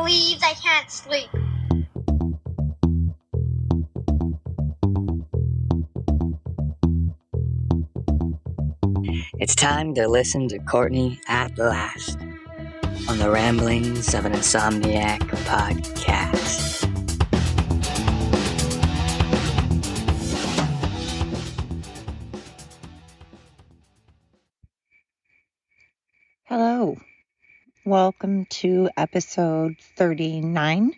believes I can't sleep. It's time to listen to Courtney at last on the Ramblings of an Insomniac podcast. Hello, welcome to episode 39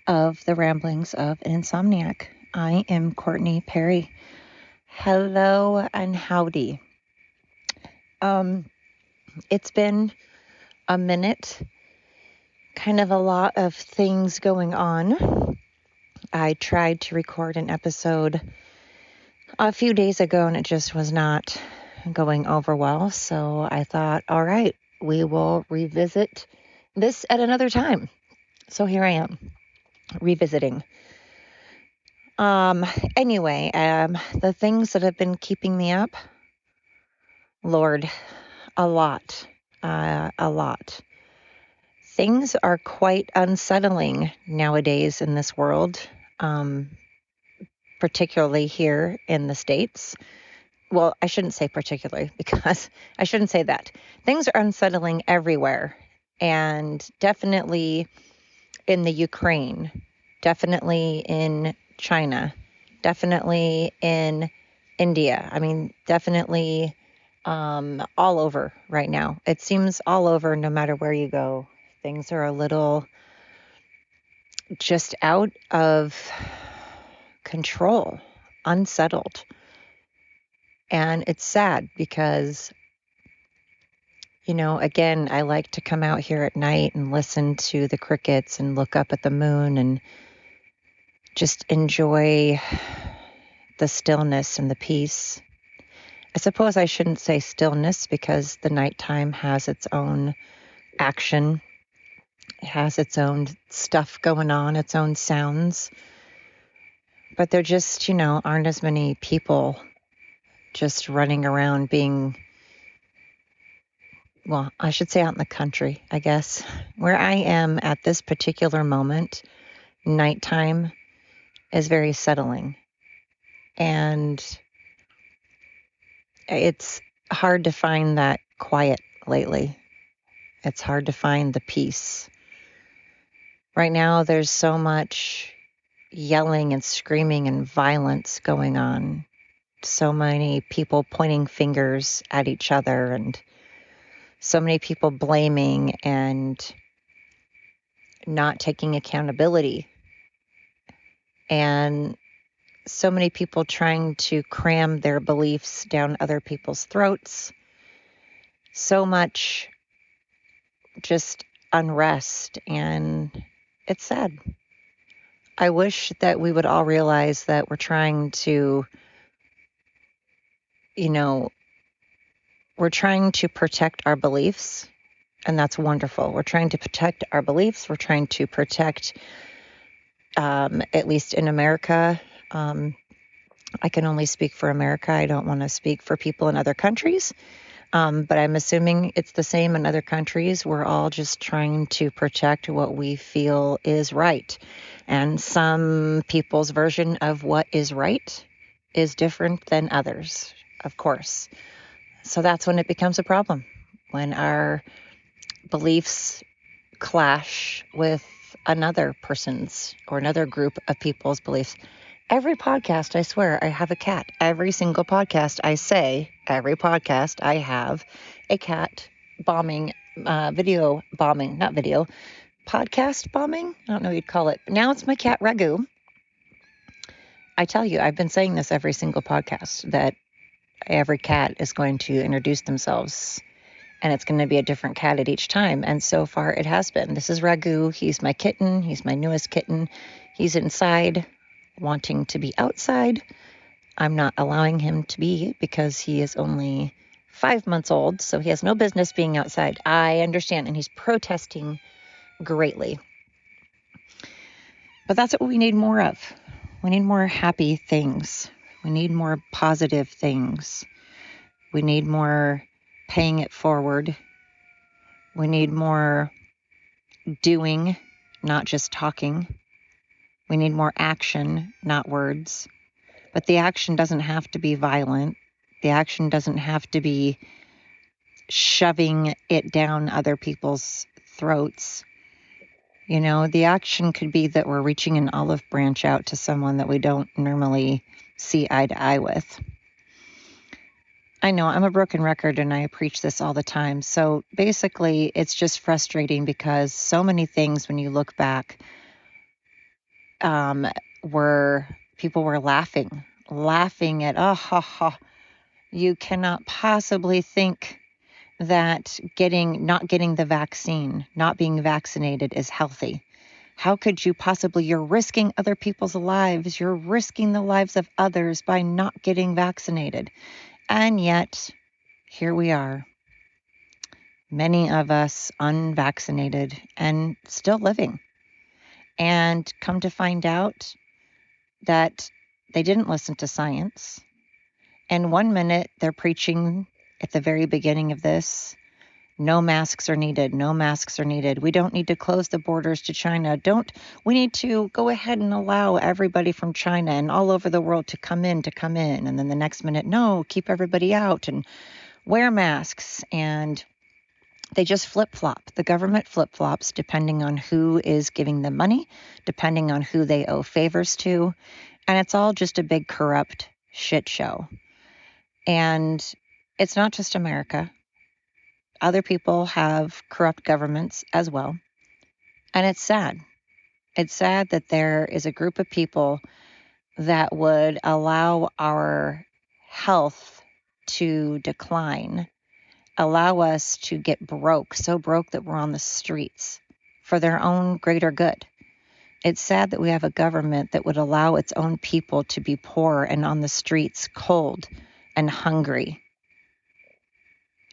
of the Ramblings of an Insomniac. I am Courtney Perry. Hello and howdy. It's been a minute, kind of a lot of things going on. I tried to record an episode a few days ago and it just was not going over well. So I thought, all right, we will revisit this at another time. So here I am, revisiting. Anyway, the things that have been keeping me up, Lord, a lot. Things are quite unsettling nowadays in this world, particularly here in the States. Well, I shouldn't say particularly because I shouldn't say that. Things are unsettling everywhere, and definitely in the Ukraine, definitely in China, definitely in India. I mean, definitely all over right now. It seems all over, no matter where you go. Things are a little just out of control, unsettled. And it's sad because, again, I like to come out here at night and listen to the crickets and look up at the moon and just enjoy the stillness and the peace. I suppose I shouldn't say stillness because the nighttime has its own action. It has its own stuff going on, its own sounds. But there just, aren't as many people just running around being, well, I should say out in the country, I guess. Where I am at this particular moment, nighttime is very settling. And it's hard to find that quiet lately. It's hard to find the peace. Right now, there's so much yelling and screaming and violence going on. So many people pointing fingers at each other and so many people blaming and not taking accountability. And so many people trying to cram their beliefs down other people's throats. So much just unrest, and it's sad. I wish that we would all realize that we're trying to, we're trying to protect our beliefs, and that's wonderful. We're trying to protect our beliefs. We're trying to protect, at least in America, I can only speak for America. I don't want to speak for people in other countries. But I'm assuming it's the same in other countries. We're all just trying to protect what we feel is right. And some people's version of what is right is different than others, of course. So that's when it becomes a problem, when our beliefs clash with another person's or another group of people's beliefs. Every podcast, I swear, I have a cat. Every single podcast I say, every podcast I have a cat bombing, video bombing, not video, podcast bombing. I don't know what you'd call it. Now it's my cat Ragu. I tell you, I've been saying this every single podcast that every cat is going to introduce themselves and it's going to be a different cat at each time. And so far it has been. This is Ragu. He's my kitten. He's my newest kitten. He's inside, wanting to be outside. I'm not allowing him to be because he is only 5 months old, so he has no business being outside. I understand, and he's protesting greatly. But that's what we need more of. We need more happy things. We need more positive things. We need more paying it forward. We need more doing not just talking. We need more action, not words. But the action doesn't have to be violent. The action doesn't have to be shoving it down other people's throats. You know, the action could be that we're reaching an olive branch out to someone that we don't normally see eye to eye with. I know I'm a broken record and I preach this all the time. So basically, it's just frustrating because so many things, when you look back, were people were laughing at, oh, ha, ha. You cannot possibly think that not getting the vaccine, not being vaccinated is healthy. How could you possibly? You're risking other people's lives. You're risking the lives of others by not getting vaccinated. And yet, here we are. Many of us unvaccinated and still living. And come to find out that they didn't listen to science. And 1 minute they're preaching at the very beginning of this, no masks are needed. No masks are needed. We don't need to close the borders to China. We need to go ahead and allow everybody from China and all over the world to come in. And then the next minute, no, keep everybody out and wear masks. And they just flip-flop. The government flip-flops depending on who is giving them money, depending on who they owe favors to. And it's all just a big corrupt shit show. And it's not just America. Other people have corrupt governments as well. And it's sad. It's sad that there is a group of people that would allow our health to decline, allow us to get broke, so broke that we're on the streets for their own greater good. It's sad that we have a government that would allow its own people to be poor and on the streets, cold and hungry,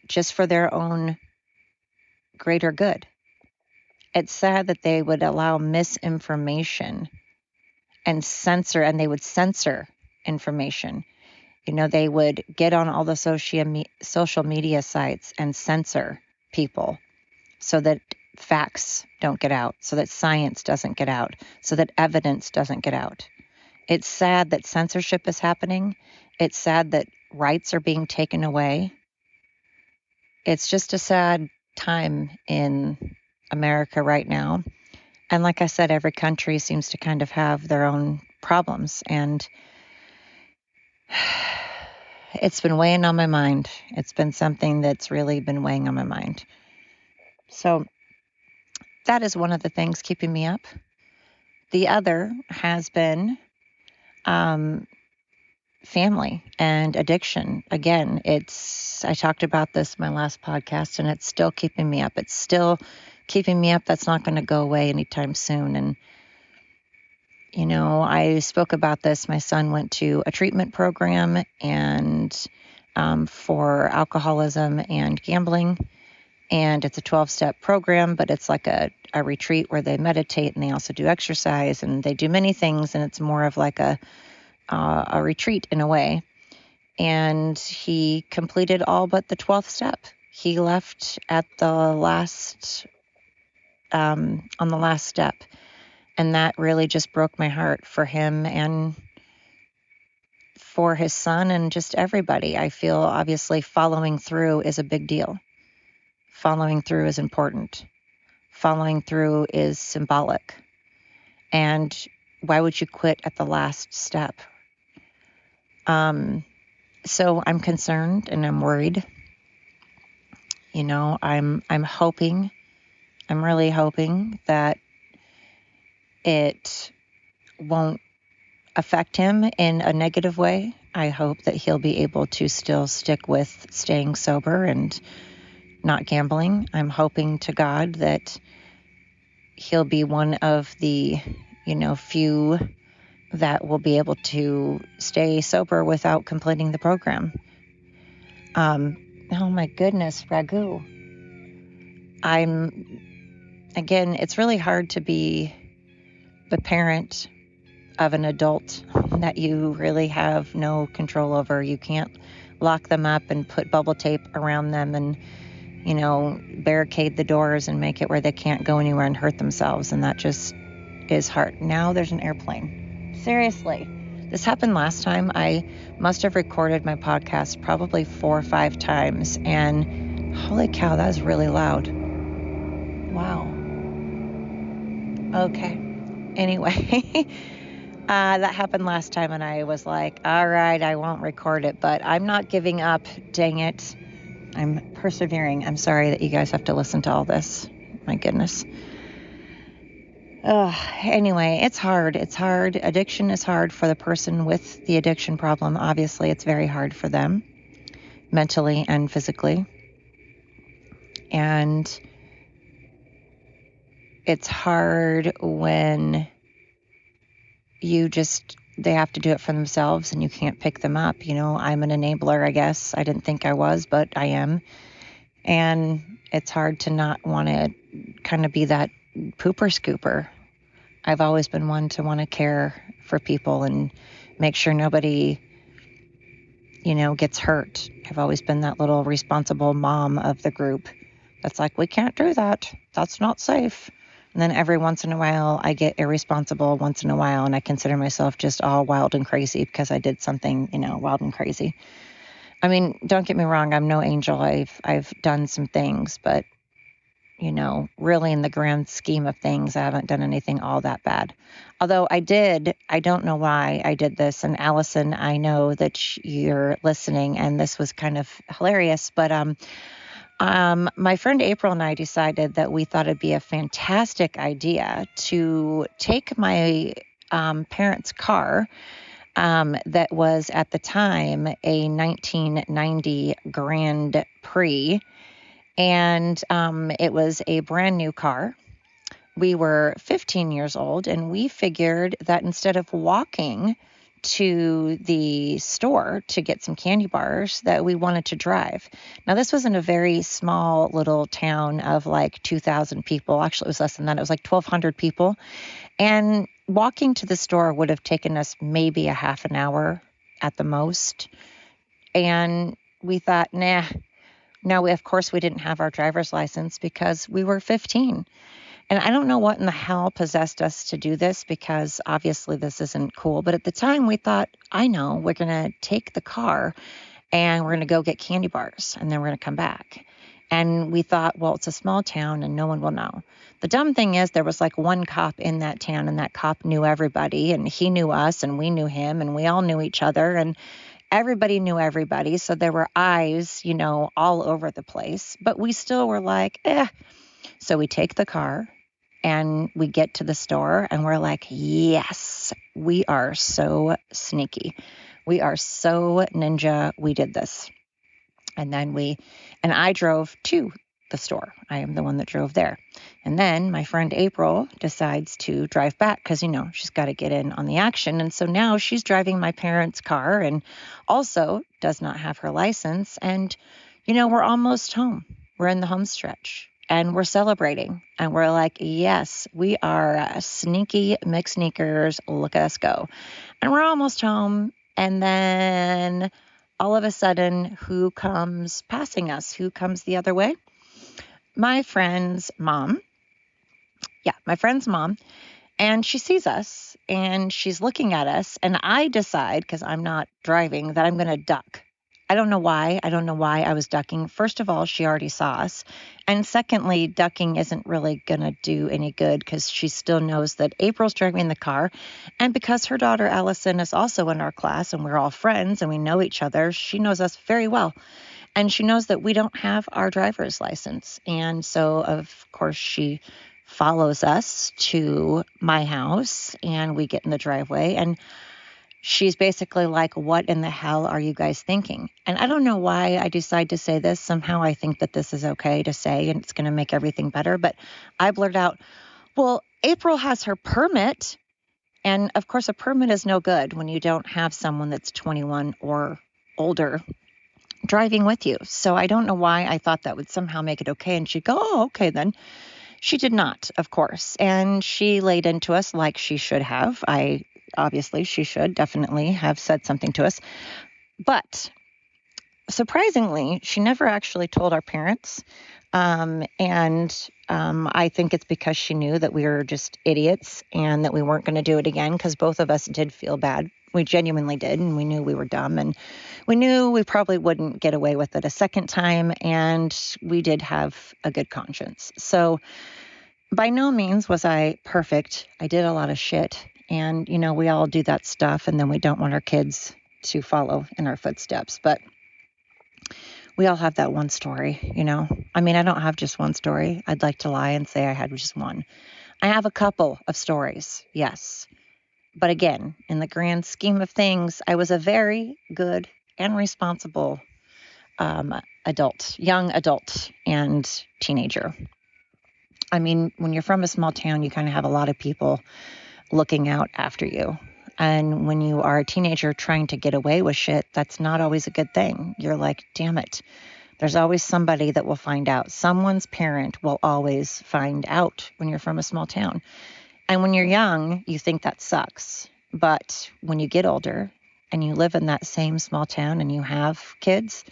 just for their own greater good. It's sad that they would allow misinformation and they would censor information. You know, they would get on all the social media sites and censor people so that facts don't get out, so that science doesn't get out, so that evidence doesn't get out. It's sad that censorship is happening. It's sad that rights are being taken away. It's just a sad time in America right now. And like I said, every country seems to kind of have their own problems. And it's been weighing on my mind. It's been something that's really been weighing on my mind. So that is one of the things keeping me up. The other has been family and addiction. Again, I talked about this in my last podcast, and it's still keeping me up. It's still keeping me up. That's not going to go away anytime soon. And, you know, I spoke about this. My son went to a treatment program and for alcoholism and gambling. And it's a 12-step program, but it's like a retreat where they meditate and they also do exercise and they do many things. And it's more of like a retreat in a way. And he completed all but the 12th step. He left at the last, on the last step. And that really just broke my heart for him and for his son and just everybody. I feel obviously following through is a big deal. Following through is important. Following through is symbolic. And why would you quit at the last step? So I'm concerned and I'm worried. You know, I'm hoping, I'm really hoping that it won't affect him in a negative way. I hope that he'll be able to still stick with staying sober and not gambling. I'm hoping to God that he'll be one of the, few that will be able to stay sober without completing the program. Oh my goodness, Ragu. It's really hard to be the parent of an adult that you really have no control over. You can't lock them up and put bubble tape around them and barricade the doors and make it where they can't go anywhere and hurt themselves. And that just is hard. Now there's an airplane. Seriously. This happened last time. I must have recorded my podcast probably 4 or 5 times. And holy cow, that was really loud. Wow. Okay. Anyway, that happened last time and I was like, all right, I won't record it, but I'm not giving up. Dang it. I'm persevering. I'm sorry that you guys have to listen to all this. My goodness. Anyway, it's hard. It's hard. Addiction is hard for the person with the addiction problem. Obviously, it's very hard for them, mentally and physically. And it's hard when they have to do it for themselves and you can't pick them up. I'm an enabler, I guess. I didn't think I was, but I am. And it's hard to not want to kind of be that pooper scooper. I've always been one to want to care for people and make sure nobody, gets hurt. I've always been that little responsible mom of the group that's like, we can't do that. That's not safe. And then every once in a while, I get irresponsible once in a while, and I consider myself just all wild and crazy because I did something, wild and crazy. I mean, don't get me wrong. I'm no angel. I've done some things, but really in the grand scheme of things, I haven't done anything all that bad. Although I don't know why I did this. And Allison, I know that you're listening and this was kind of hilarious, but my friend April and I decided that we thought it'd be a fantastic idea to take my parents' car that was at the time a 1990 Grand Prix. And it was a brand new car. We were 15 years old, and we figured that instead of walking to the store to get some candy bars, that we wanted to drive. Now, this was in a very small little town of like 2,000 people. Actually, it was less than that. It was like 1,200 people. And walking to the store would have taken us maybe a half an hour at the most. And we thought, nah. Now, of course, we didn't have our driver's license because we were 15. And I don't know what in the hell possessed us to do this because obviously this isn't cool. But at the time we thought, I know, we're going to take the car and we're going to go get candy bars and then we're going to come back. And we thought, well, it's a small town and no one will know. The dumb thing is there was like one cop in that town and that cop knew everybody and he knew us and we knew him and we all knew each other and everybody knew everybody. So there were eyes, all over the place, but we still were like, So we take the car and we get to the store and we're like, yes, we are so sneaky. We are so ninja. We did this. And then I drove to the store. I am the one that drove there. And then my friend April decides to drive back because, she's got to get in on the action. And so now she's driving my parents' car and also does not have her license. And, we're almost home. We're in the home stretch and we're celebrating. And we're like, yes, we are sneaky McSneakers. Look at us go. And we're almost home. And then all of a sudden, who comes passing us? Who comes the other way? My friend's mom. Yeah, my friend's mom. And she sees us and she's looking at us. And I decide, because I'm not driving, that I'm going to duck. I don't know why. I don't know why I was ducking. First of all, she already saw us. And secondly, ducking isn't really going to do any good because she still knows that April's driving the car. And because her daughter Allison is also in our class and we're all friends and we know each other, she knows us very well. And she knows that we don't have our driver's license. And so, of course, she follows us to my house and we get in the driveway. And she's basically like, what in the hell are you guys thinking? And I don't know why I decide to say this. Somehow I think that this is okay to say and it's going to make everything better. But I blurt out, well, April has her permit. And of course, a permit is no good when you don't have someone that's 21 or older driving with you. So I don't know why I thought that would somehow make it okay. And she'd go, oh, okay, then. She did not, of course. And she laid into us like she should have. Obviously, she should definitely have said something to us. But surprisingly, she never actually told our parents. I think it's because she knew that we were just idiots and that we weren't going to do it again, because both of us did feel bad. We genuinely did, and we knew we were dumb, and we knew we probably wouldn't get away with it a second time, and we did have a good conscience. So by no means was I perfect. I did a lot of shit, and, we all do that stuff, and then we don't want our kids to follow in our footsteps. But we all have that one story, I mean, I don't have just one story. I'd like to lie and say I had just one. I have a couple of stories, yes. But again, in the grand scheme of things, I was a very good and responsible young adult and teenager. I mean, when you're from a small town, you kind of have a lot of people looking out after you. And when you are a teenager trying to get away with shit, that's not always a good thing. You're like, damn it. There's always somebody that will find out. Someone's parent will always find out when you're from a small town. And when you're young, you think that sucks. But when you get older and you live in that same small town and you have kids,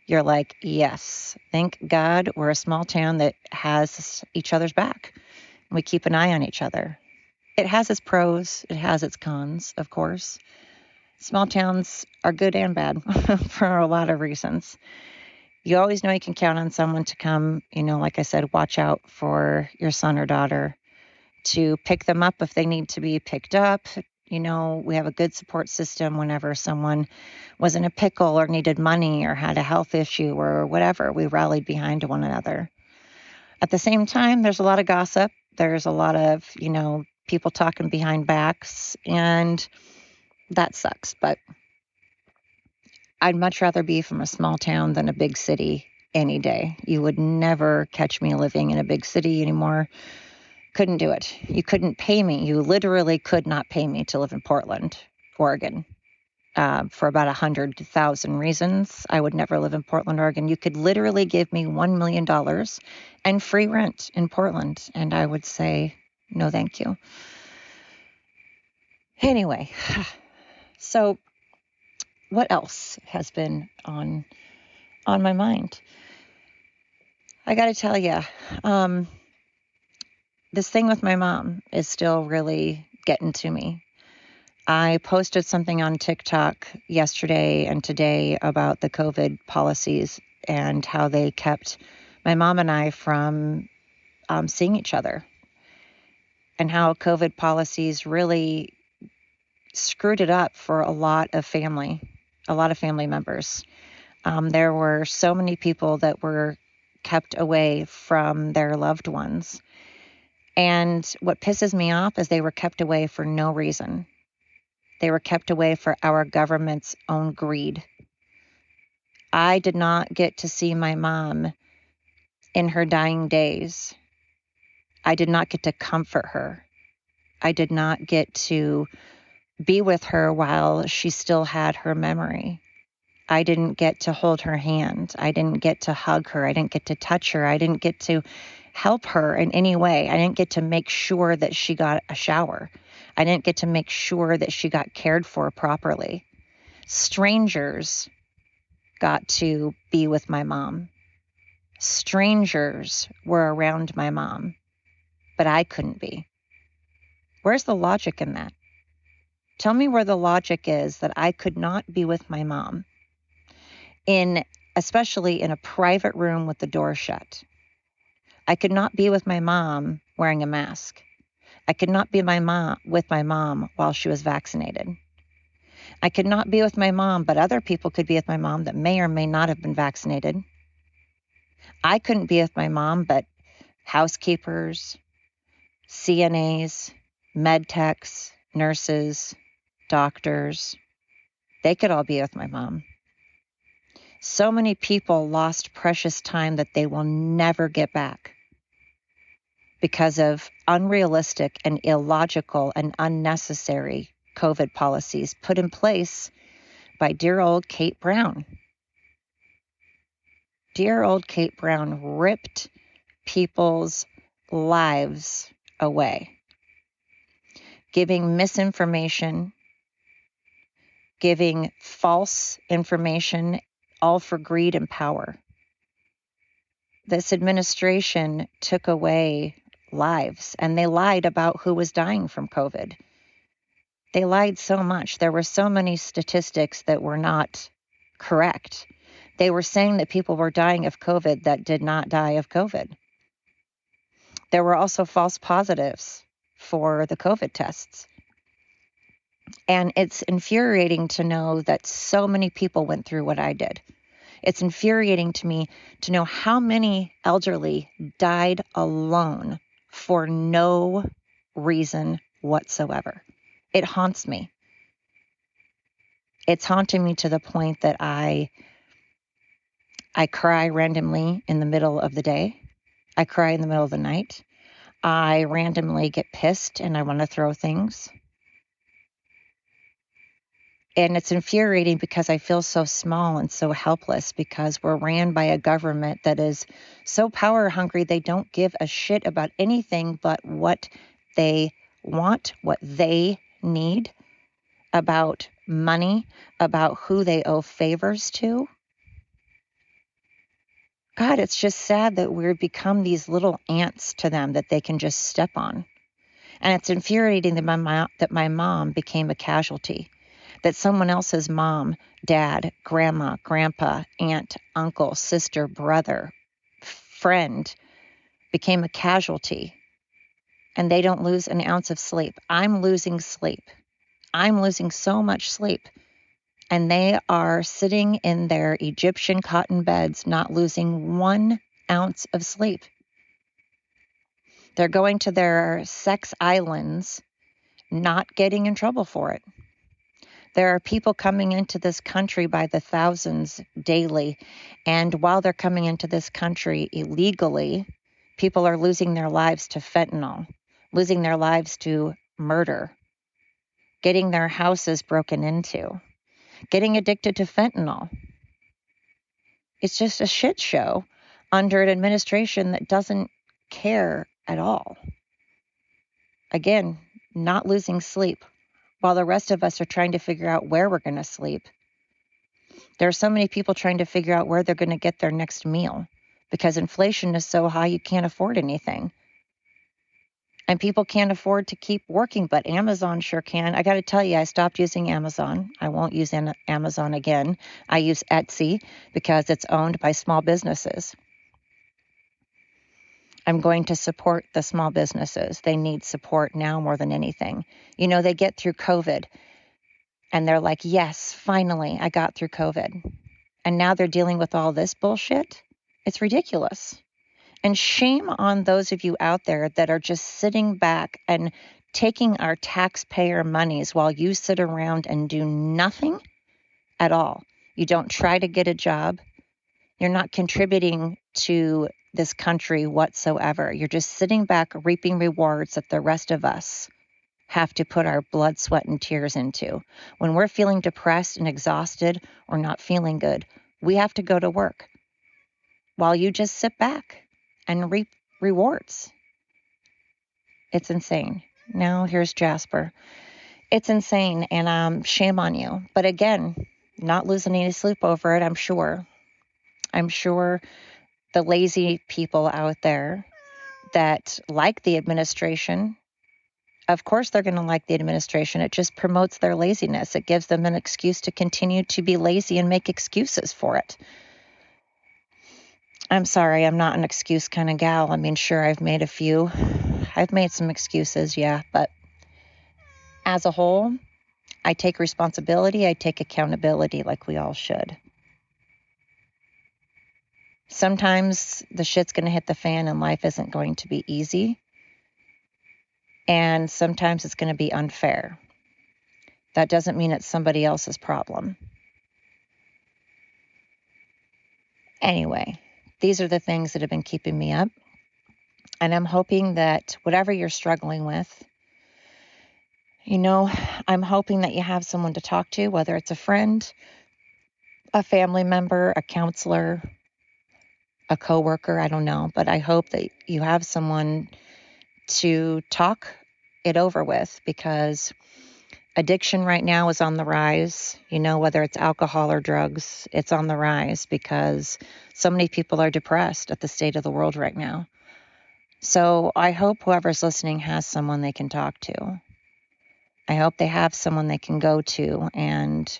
you're like, yes, thank God we're a small town that has each other's back. We keep an eye on each other. It has its pros. It has its cons, of course. Small towns are good and bad for a lot of reasons. You always know you can count on someone to come, like I said, watch out for your son or daughter, to pick them up if they need to be picked up. We have a good support system whenever someone was in a pickle or needed money or had a health issue or whatever. We rallied behind one another. At the same time, there's a lot of gossip. There's a lot of, people talking behind backs, and that sucks. But I'd much rather be from a small town than a big city any day. You would never catch me living in a big city anymore. Couldn't do it. You couldn't pay me. You literally could not pay me to live in Portland, Oregon, for about 100,000 reasons. I would never live in Portland, Oregon. You could literally give me $1 million and free rent in Portland, and I would say, no, thank you. Anyway, so what else has been on my mind? I got to tell you, this thing with my mom is still really getting to me. I posted something on TikTok yesterday and today about the COVID policies and how they kept my mom and I from seeing each other, and how COVID policies really screwed it up for a lot of family members. There were so many people that were kept away from their loved ones. And what pisses me off is they were kept away for no reason. They were kept away for our government's own greed. I did not get to see my mom in her dying days. I did not get to comfort her. I did not get to be with her while she still had her memory. I didn't get to hold her hand. I didn't get to hug her. I didn't get to touch her. I didn't get to help her in any way. I didn't get to make sure that she got a shower. I didn't get to make sure that she got cared for properly. Strangers got to be with my mom. Strangers were around my mom, but I couldn't be. Where's the logic in that? Tell me where the logic is that I could not be with my mom, especially in a private room with the door shut. I could not be with my mom wearing a mask. I could not be with my mom while she was vaccinated. I could not be with my mom, but other people could be with my mom that may or may not have been vaccinated. I couldn't be with my mom, but housekeepers, CNAs, med techs, nurses, doctors, they could all be with my mom. So many people lost precious time that they will never get back because of unrealistic and illogical and unnecessary COVID policies put in place by dear old Kate Brown. Dear old Kate Brown ripped people's lives away, giving misinformation, giving false information all for greed and power. This administration took away lives, and they lied about who was dying from COVID. They lied so much. There were so many statistics that were not correct. They were saying that people were dying of COVID that did not die of COVID. There were also false positives for the COVID tests. And it's infuriating to know that so many people went through what I did. It's infuriating to me to know how many elderly died alone for no reason whatsoever. It haunts me. It's haunting me to the point that I cry randomly in the middle of the day. I cry in the middle of the night. I randomly get pissed and I want to throw things. And it's infuriating because I feel so small and so helpless because we're ran by a government that is so power hungry. They don't give a shit about anything but what they want, what they need, about money, about who they owe favors to. God, it's just sad that we've become these little ants to them that they can just step on. And it's infuriating that my mom became a casualty. That someone else's mom, dad, grandma, grandpa, aunt, uncle, sister, brother, friend became a casualty, and they don't lose an ounce of sleep. I'm losing sleep. I'm losing so much sleep, and they are sitting in their Egyptian cotton beds, not losing 1 ounce of sleep. They're going to their sex islands, not getting in trouble for it. There are people coming into this country by the thousands daily, and while they're coming into this country illegally, people are losing their lives to fentanyl, losing their lives to murder, getting their houses broken into, getting addicted to fentanyl. It's just a shit show under an administration that doesn't care at all. Again, not losing sleep, while the rest of us are trying to figure out where we're going to sleep. There are so many people trying to figure out where they're going to get their next meal because inflation is so high you can't afford anything. And people can't afford to keep working, but Amazon sure can. I got to tell you, I stopped using Amazon. I won't use Amazon again. I use Etsy because it's owned by small businesses. I'm going to support the small businesses. They need support now more than anything. You know, they get through COVID and they're like, yes, finally, I got through COVID. And now they're dealing with all this bullshit. It's ridiculous. And shame on those of you out there that are just sitting back and taking our taxpayer monies while you sit around and do nothing at all. You don't try to get a job. You're not contributing to this country whatsoever. You're just sitting back reaping rewards that the rest of us have to put our blood, sweat, and tears into. When we're feeling depressed and exhausted or not feeling good, we have to go to work while you just sit back and reap rewards. It's insane. Now here's Jasper. It's insane, and shame on you. But again, not losing any sleep over it, I'm sure. I'm sure the lazy people out there that like the administration, of course they're going to like the administration. It just promotes their laziness. It gives them an excuse to continue to be lazy and make excuses for it. I'm sorry, I'm not an excuse kind of gal. I mean, sure, I've made a few. I've made some excuses, yeah, but as a whole, I take responsibility. I take accountability like we all should. Sometimes the shit's going to hit the fan and life isn't going to be easy. And sometimes it's going to be unfair. That doesn't mean it's somebody else's problem. Anyway, these are the things that have been keeping me up. And I'm hoping that whatever you're struggling with, you know, I'm hoping that you have someone to talk to, whether it's a friend, a family member, a counselor, a coworker, I don't know. But I hope that you have someone to talk it over with, because Addiction right now is on the rise. Whether it's alcohol or drugs, it's on the rise because so many people are depressed at the state of the world right now. So I hope whoever's listening has someone they can talk to. I hope they have someone they can go to and,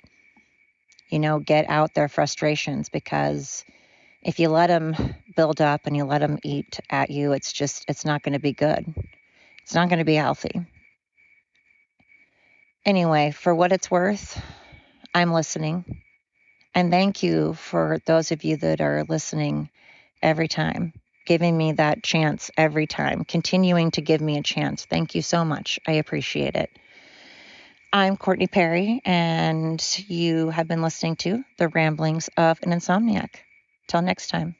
get out their frustrations, because if you let them build up and you let them eat at you, it's not going to be good. It's not going to be healthy. Anyway, for what it's worth, I'm listening. And thank you for those of you that are listening every time, giving me that chance every time, continuing to give me a chance. Thank you so much. I appreciate it. I'm Courtney Perry, and you have been listening to The Ramblings of an Insomniac. Till next time.